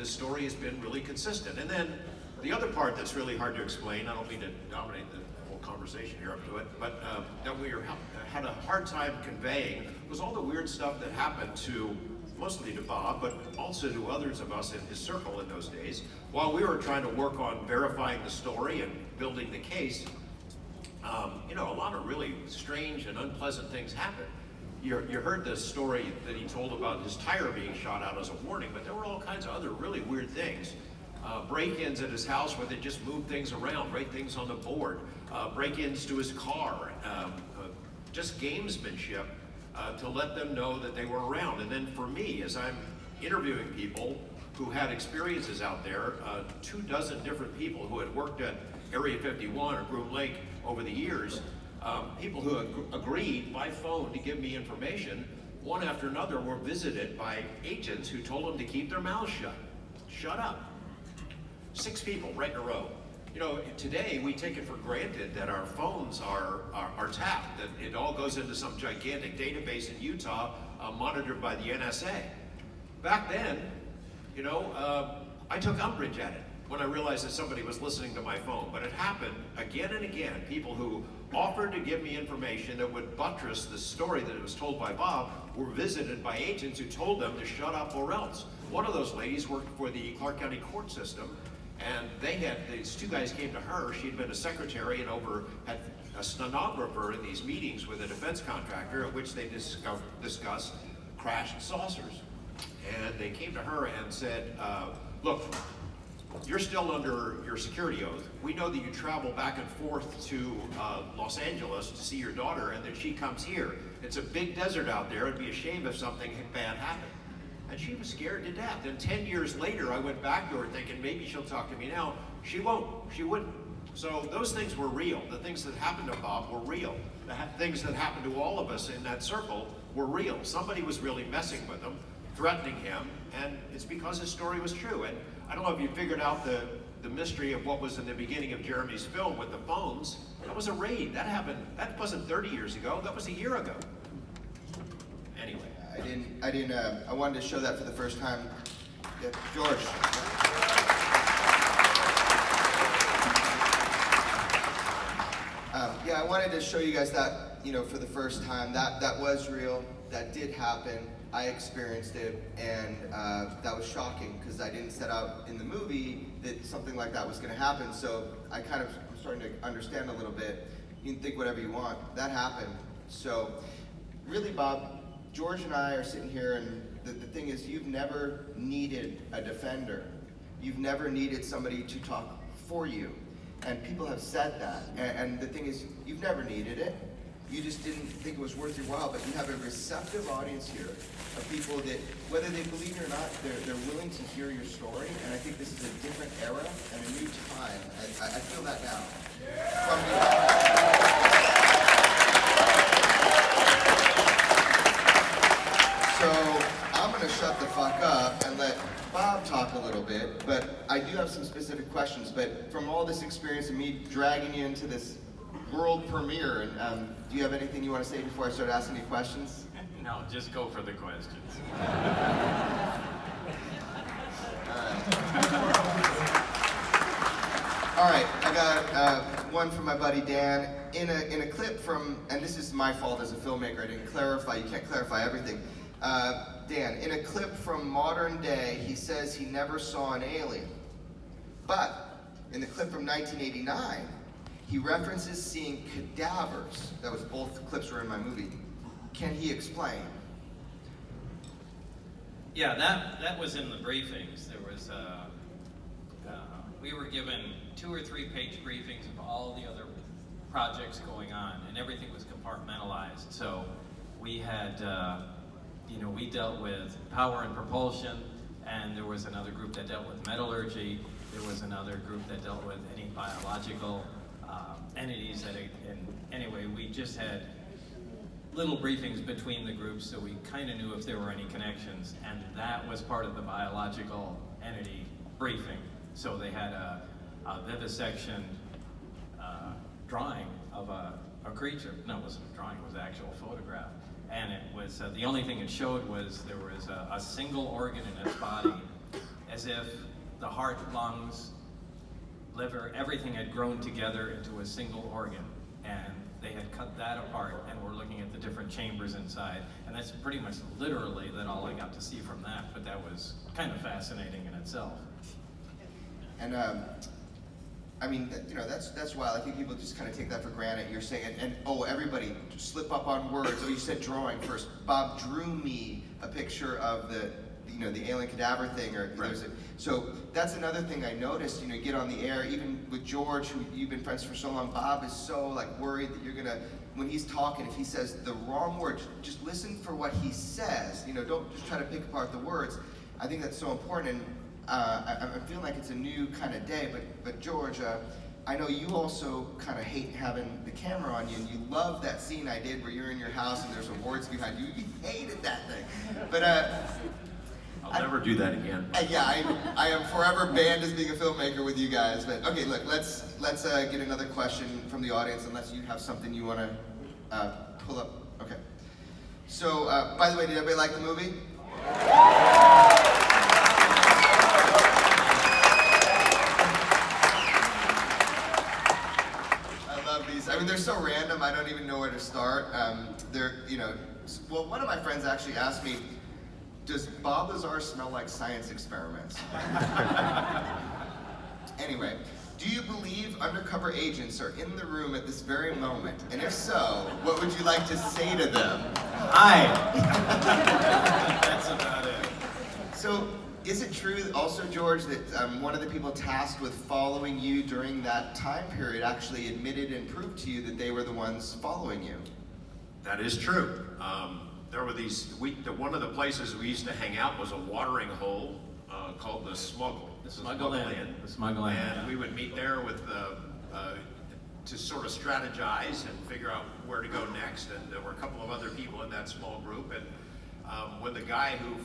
this story has been really consistent. And then the other part that's really hard to explain, I don't mean to dominate the whole conversation here up to it, but that we had a hard time conveying was all the weird stuff that happened to, mostly to Bob, but also to others of us in his circle in those days, while we were trying to work on verifying the story and building the case. You know, a lot of really strange and unpleasant things happened. You heard the story that he told about his tire being shot out as a warning, but there were all kinds of other really weird things. Break-ins at his house where they just moved things around, write things on the board, break-ins to his car, just gamesmanship to let them know that they were around. And then for me, as I'm interviewing people who had experiences out there, 24 different people who had worked at Area 51 or Groom Lake over the years, people who agreed by phone to give me information, one after another were visited by agents who told them to keep their mouths shut. Shut up. 6 people right in a row. You know, today we take it for granted that our phones are tapped, that it all goes into some gigantic database in Utah monitored by the NSA. Back then, you know, I took umbrage at it when I realized that somebody was listening to my phone, but it happened again and again. People who offered to give me information that would buttress the story that was told by Bob were visited by agents who told them to shut up or else. One of those ladies worked for the Clark County court system, and these 2 guys came to her. She'd been a secretary and had a stenographer in these meetings with a defense contractor at which they discussed crashed saucers. And they came to her and said, look, you're still under your security oath. We know that you travel back and forth to Los Angeles to see your daughter and that she comes here. It's a big desert out there. It'd be a shame if something bad happened. And she was scared to death. And 10 years later, I went back to her thinking maybe she'll talk to me now. She won't. She wouldn't. So those things were real. The things that happened to Bob were real. The things that happened to all of us in that circle were real. Somebody was really messing with him, threatening him, and it's because his story was true. And I don't know if you figured out the mystery of what was in the beginning of Jeremy's film with the phones. That was a raid. That happened. That wasn't 30 years ago. That was a year ago. Anyway. I wanted to show that for the first time. Yeah, George. Yeah, I wanted to show you guys that, you know, for the first time. That was real. That did happen. I experienced it, and that was shocking because I didn't set out in the movie that something like that was going to happen. So I kind of am starting to understand a little bit. You can think whatever you want. That happened. So really, Bob, George and I are sitting here, and the thing is, you've never needed a defender. You've never needed somebody to talk for you. And people have said that. And the thing is, you've never needed it. You just didn't think it was worth your while, but you have a receptive audience here of people that, whether they believe it or not, they're willing to hear your story. And I think this is a different era and a new time. I feel that now. So I'm going to shut the fuck up and let Bob talk a little bit, but I do have some specific questions. But from all this experience and me dragging you into this world premiere, do you have anything you want to say before I start asking you questions? No, just go for the questions. All right, I got one from my buddy Dan. In a clip from, and this is my fault as a filmmaker, I didn't clarify, you can't clarify everything. Dan, in a clip from Modern Day, he says he never saw an alien. But in the clip from 1989, he references seeing cadavers. That was, both clips were in my movie. Can he explain? Yeah, that was in the briefings. There was, we were given 2 or 3 page briefings of all the other projects going on, and everything was compartmentalized. So we had, we dealt with power and propulsion, and there was another group that dealt with metallurgy. There was another group that dealt with any biological entities. And anyway, we just had little briefings between the groups, so we kind of knew if there were any connections, and that was part of the biological entity briefing. So they had a vivisection drawing of a creature. No, it wasn't a drawing, it was an actual photograph. And it was, the only thing it showed was there was a single organ in its body as if the heart, lungs, liver, everything had grown together into a single organ. And they had cut that apart and were looking at the different chambers inside. And that's pretty much literally that all I got to see from that, but that was kind of fascinating in itself. And I mean, that's wild. I think people just kind of take that for granted. You're saying, and oh, everybody slip up on words. Oh, you said drawing first. Bob drew me a picture of the alien cadaver thing, or right. So that's another thing I noticed. You get on the air, even with George, who you've been friends for so long. Bob is so worried that you're gonna, when he's talking, if he says the wrong word, just listen for what he says. Don't just try to pick apart the words. I think that's so important. And I'm feeling like it's a new kind of day. But George, I know you also kind of hate having the camera on you, and you love that scene I did where you're in your house and there's awards behind you. You hated that thing. But I'll never do that again. Yeah, I am forever banned as being a filmmaker with you guys. But okay, look, let's get another question from the audience, unless you have something you want to pull up. Okay. So, by the way, did everybody like the movie? I love these. I mean, they're so random. I don't even know where to start. Well, one of my friends actually asked me, does Bob Lazar smell like science experiments? Anyway, do you believe undercover agents are in the room at this very moment? And if so, what would you like to say to them? Hi! That's about it. So, is it true also, George, that one of the people tasked with following you during that time period actually admitted and proved to you that they were the ones following you? That is true. There were one of the places we used to hang out was a watering hole called the Smuggle. The Smuggle Inn. The Smuggle Inn. And we would meet there with to sort of strategize and figure out where to go next. And there were a couple of other people in that small group. And when the guy who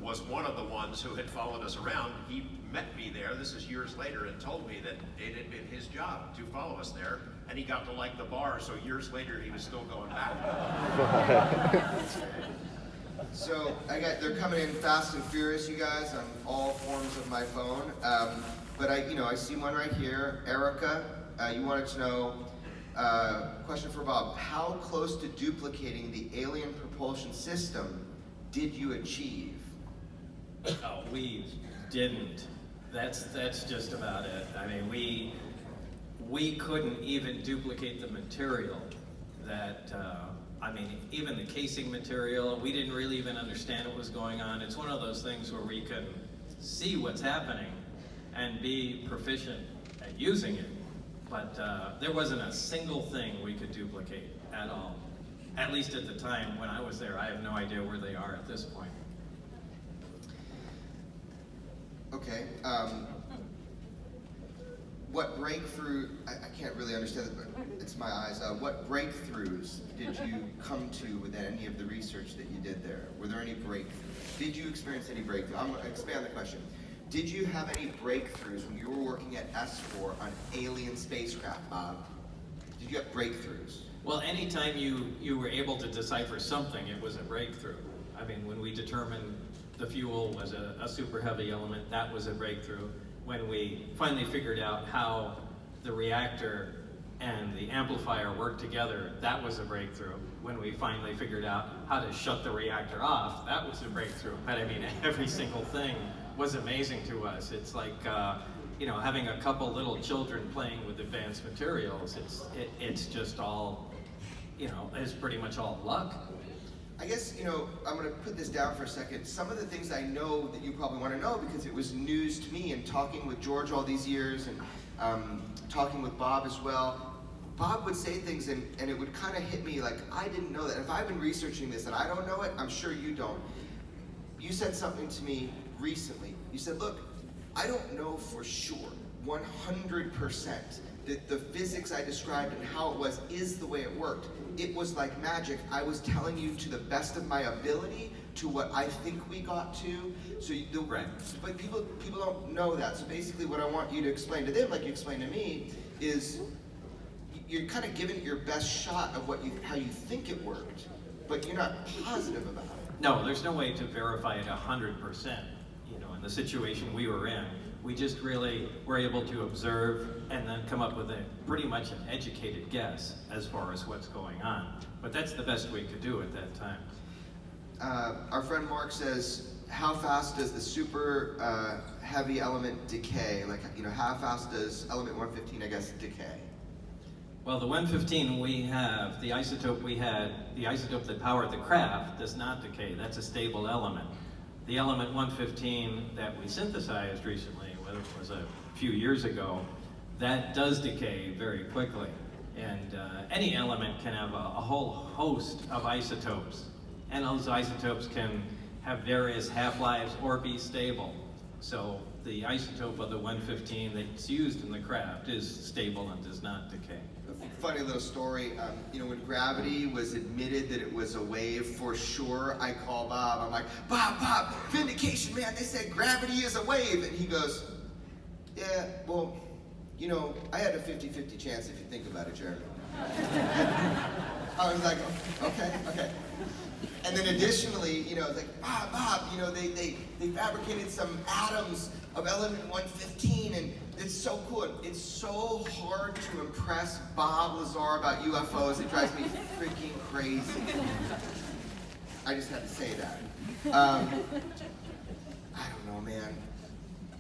was one of the ones who had followed us around, he met me there, this is years later, and told me that it had been his job to follow us there. And he got to like the bar, so years later he was still going back. So they're coming in fast and furious, you guys, on all forms of my phone. But I see one right here. Erica, you wanted to know, question for Bob. How close to duplicating the alien propulsion system did you achieve? Oh, we didn't. That's just about it. I mean, we couldn't even duplicate the material that, even the casing material, we didn't really even understand what was going on. It's one of those things where we can see what's happening and be proficient at using it. But there wasn't a single thing we could duplicate at all. At least at the time when I was there. I have no idea where they are at this point. Okay. What breakthrough, I can't really understand it, but it's my eyes. What breakthroughs did you come to with any of the research that you did there? Were there any breakthroughs? Did you experience any breakthroughs? I'm going to expand the question. Did you have any breakthroughs when you were working at S4 on alien spacecraft, Bob? Did you have breakthroughs? Well, anytime you were able to decipher something, it was a breakthrough. I mean, when we determined the fuel was a super heavy element, that was a breakthrough. When we finally figured out how the reactor and the amplifier worked together, that was a breakthrough. When we finally figured out how to shut the reactor off, that was a breakthrough. But I mean, every single thing was amazing to us. It's like, having a couple little children playing with advanced materials. It's just all, it's pretty much all luck. I guess, I'm going to put this down for a second. Some of the things I know that you probably want to know because it was news to me, and talking with George all these years and talking with Bob as well. Bob would say things and it would kind of hit me like, I didn't know that. If I've been researching this and I don't know it, I'm sure you don't. You said something to me recently. You said, look, I don't know for sure, 100%, that the physics I described and how it was is the way it worked. It was like magic. I was telling you to the best of my ability to what I think we got to. So Right. But people don't know that. So basically what I want you to explain to them, like you explained to me, is you're kind of giving it your best shot of how you think it worked, but you're not positive about it. No, there's no way to verify it 100%, and the situation we were in. We just really were able to observe and then come up with pretty much an educated guess as far as what's going on. But that's the best we could do at that time. Our friend Mark says, how fast does the super heavy element decay? Like, how fast does element 115, I guess, decay? Well, the 115 we have, the isotope we had, the isotope that powered the craft does not decay. That's a stable element. The element 115 that we synthesized recently, whether it was a few years ago, that does decay very quickly. And any element can have a whole host of isotopes. And those isotopes can have various half-lives or be stable. So the isotope of the 115 that's used in the craft is stable and does not decay. Funny little story, when gravity was admitted that it was a wave for sure, I call Bob. I'm like, Bob, vindication, man, they said gravity is a wave. And he goes, yeah, well, I had a 50-50 chance if you think about it, Jeremy. I was like, okay. And then additionally, it's like, Bob, they fabricated some atoms of element 115, and it's so cool. It's so hard to impress Bob Lazar about UFOs. It drives me freaking crazy. I just had to say that. I don't know, man.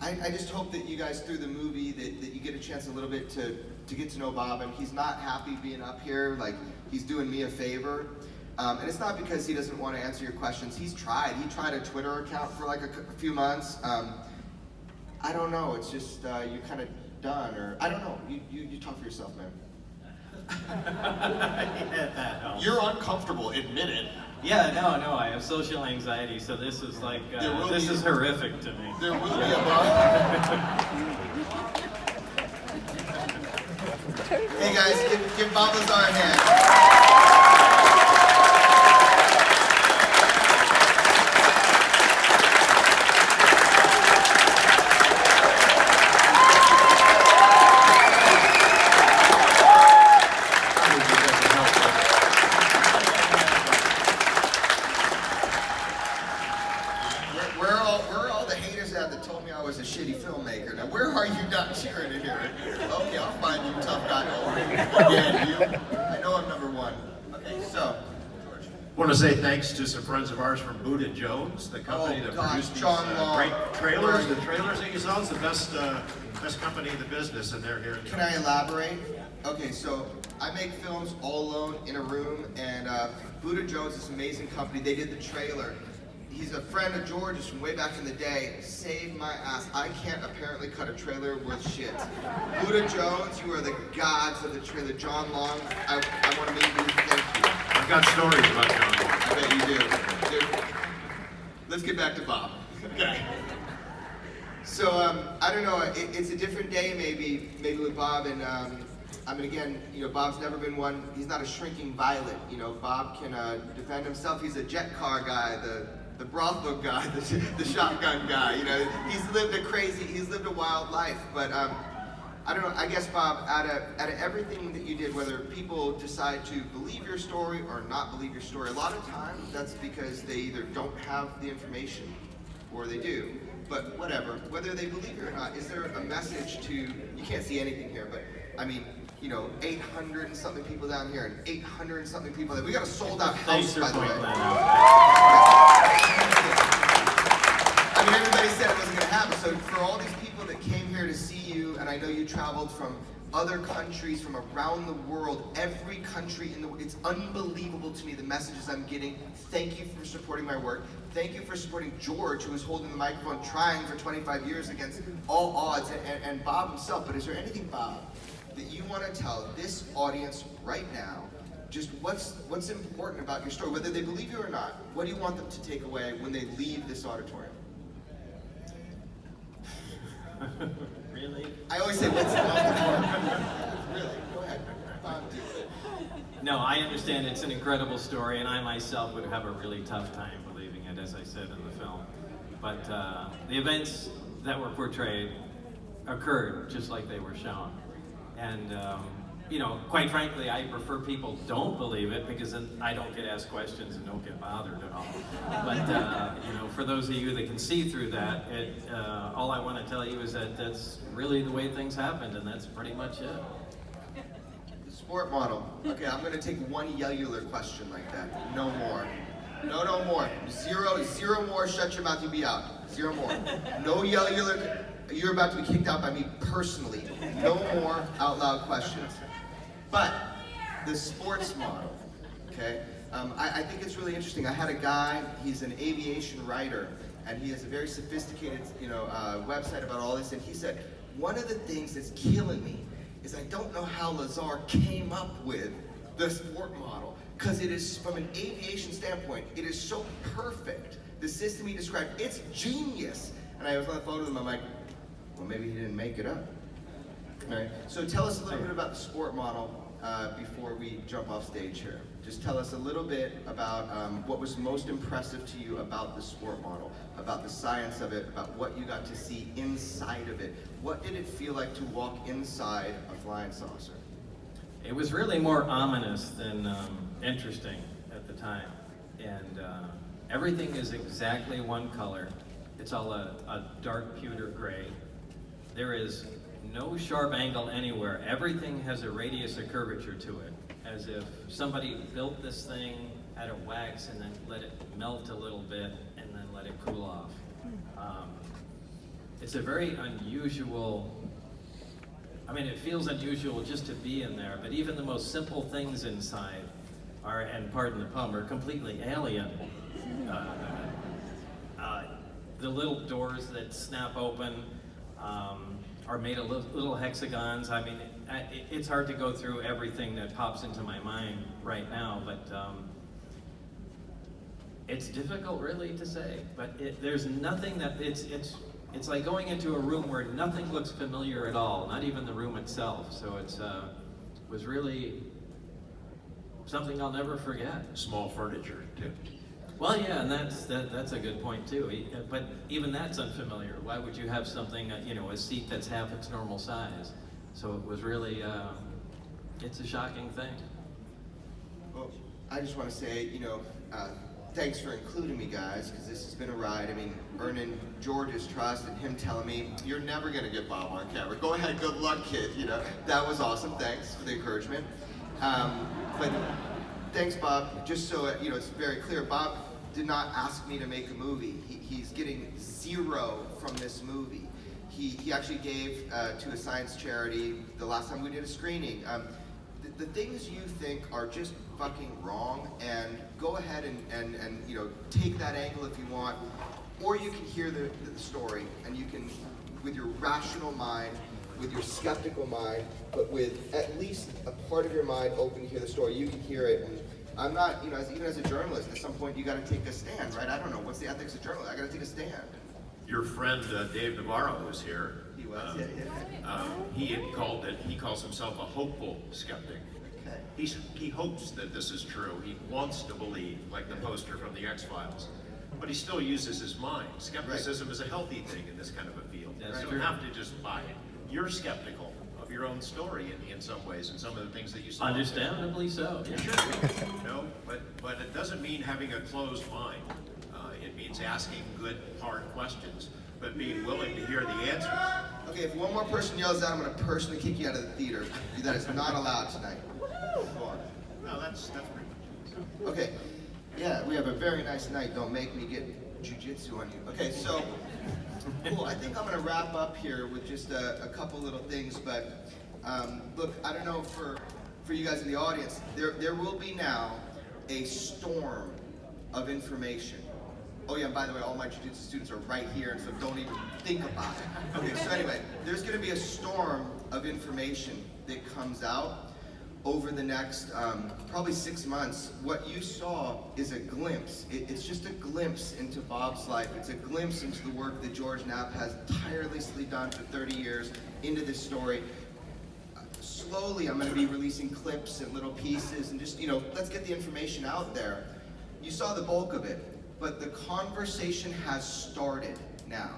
I just hope that you guys, through the movie, that you get a chance a little bit to get to know Bob, and he's not happy being up here. Like, he's doing me a favor. And it's not because he doesn't want to answer your questions. He tried a Twitter account for like a few months. I don't know, it's just you're kind of done, or I don't know. You talk for yourself, man. Yeah, You're uncomfortable, admit it. Yeah, no, I have social anxiety, so this is like, this is horrific to me. There will be a Bob. Hey guys, give Bob Lazar a hand. Where are all the haters at that told me I was a shitty filmmaker? Now, where are you not cheering in here? Okay, I'll find you, tough guy. Again, you. I know I'm number one. Okay, so. George. I want to say thanks to some friends of ours from Buddha Jones, the company that produced these great trailers. The trailers that you saw is the best company in the business, and they're here. Can I elaborate? Okay, so I make films all alone in a room, and Buddha Jones, this amazing company, they did the trailer. He's a friend of George's from way back in the day. Saved my ass. I can't apparently cut a trailer worth shit. Buddha Jones, you are the gods of the trailer. John Long, I want to meet you. Thank you. I've got stories about John Long. I bet you do. Dude, let's get back to Bob. Okay. So, I don't know, it's a different day maybe with Bob, and again, Bob's never been one, he's not a shrinking violet, Bob can defend himself. He's a jet car guy, the brothel guy, the shotgun guy, he's lived a wild life, but I don't know, I guess, Bob, out of everything that you did, whether people decide to believe your story or not believe your story, a lot of times that's because they either don't have the information or they do. But whatever, whether they believe it or not, is there a message to, you can't see anything here, but 800 and something people down here and 800 and something people there. We got a sold out house, by the way. Everybody said it wasn't gonna happen, so for all these people that came here to see you, and I know you traveled from other countries, from around the world, every country in the world, it's unbelievable to me the messages I'm getting. Thank you for supporting my work. Thank you for supporting George, who was holding the microphone, trying for 25 years against all odds, and Bob himself. But is there anything, Bob, that you want to tell this audience right now, just what's important about your story, whether they believe you or not? What do you want them to take away when they leave this auditorium? Really? I always say, what's the most important? Really, go ahead. Bob, do it. No, I understand it's an incredible story, and I myself would have a really tough time believing it, as I said in the film. But the events that were portrayed occurred just like they were shown. And you know, quite frankly, I prefer people don't believe it because then I don't get asked questions and don't get bothered at all. But, you know, for those of you that can see through that, all I want to tell you is that that's really the way things happened, and that's pretty much it. The sport model. Okay, I'm gonna take one yellular question like that. No more. No more. Zero more, shut your mouth, you be out. Zero more. No yellular, you're about to be kicked out by me personally. No more out loud questions. But the sports model, okay? I think it's really interesting. I had a guy, he's an aviation writer, and he has a very sophisticated, website about all this, and he said, one of the things that's killing me is I don't know how Lazar came up with the sport model, because it is, from an aviation standpoint, it is so perfect. The system he described, it's genius. And I was on the phone with him, I'm like, well, maybe he didn't make it up. All right, so tell us a little bit about the sport model before we jump off stage here. Just tell us a little bit about what was most impressive to you about the sport model, about the science of it, about what you got to see inside of it. What did it feel like to walk inside a flying saucer? It was really more ominous than interesting at the time. And everything is exactly one color. It's all a dark pewter gray. There is no sharp angle anywhere. Everything has a radius of curvature to it, as if somebody built this thing out of wax and then let it melt a little bit and then let it cool off. It's a very unusual, I mean, it feels unusual just to be in there, but even the most simple things inside are, and pardon the pun, are completely alien. The little doors that snap open are made of little hexagons. I mean, it's hard to go through everything that pops into my mind right now, but it's difficult really to say. But there's nothing that, it's like going into a room where nothing looks familiar at all, not even the room itself. So it was really something I'll never forget. Small furniture, too. Well, yeah, and that's a good point too. But even that's unfamiliar. Why would you have something, a seat that's half its normal size? So it was really, it's a shocking thing. Well, I just want to say, thanks for including me, guys, because this has been a ride. I mean, earning George's trust and him telling me, you're never going to get Bob on camera. Go ahead, good luck, kid. That was awesome. Thanks for the encouragement. But thanks, Bob. Just so it's very clear, Bob did not ask me to make a movie. He's getting zero from this movie. He actually gave to a science charity the last time we did a screening. The things you think are just fucking wrong, and go ahead and take that angle if you want, or you can hear the story, and you can, with your rational mind, with your skeptical mind, but with at least a part of your mind open to hear the story, you can hear it. And I'm not, even as a journalist, at some point you got to take a stand, right? I don't know, what's the ethics of journalism? I got to take a stand. Your friend Dave Navarro was here. He was, yeah. He calls himself a hopeful skeptic. Okay. He hopes that this is true. He wants to believe, like the poster from the X-Files. But he still uses his mind. Skepticism is a healthy thing in this kind of a field. That's you true. don't have to just buy it. You're skeptical of your own story in some ways, and some of the things that you saw. Understandably so. You Yeah. should be. But it doesn't mean having a closed mind. It means asking good, hard questions, but being willing to hear the answers. Okay, if one more person yells out, I'm going to personally kick you out of the theater. That is not allowed tonight. Go on. No, that's pretty much it. Okay, yeah, we have a very nice night. Don't make me get jujitsu on you. Okay, so, cool. I think I'm going to wrap up here with just a couple little things, but look, I don't know for you guys in the audience, there will be now a storm of information. Oh yeah, and by the way, all my jiu-jitsu students are right here, and so don't even think about it. Okay, so anyway, there's going to be a storm of information that comes out over the next probably 6 months. What you saw is a glimpse. It's just a glimpse into Bob's life. It's a glimpse into the work that George Knapp has tirelessly done for 30 years into this story. Slowly, I'm going to be releasing clips and little pieces, and just, let's get the information out there. You saw the bulk of it. But the conversation has started now.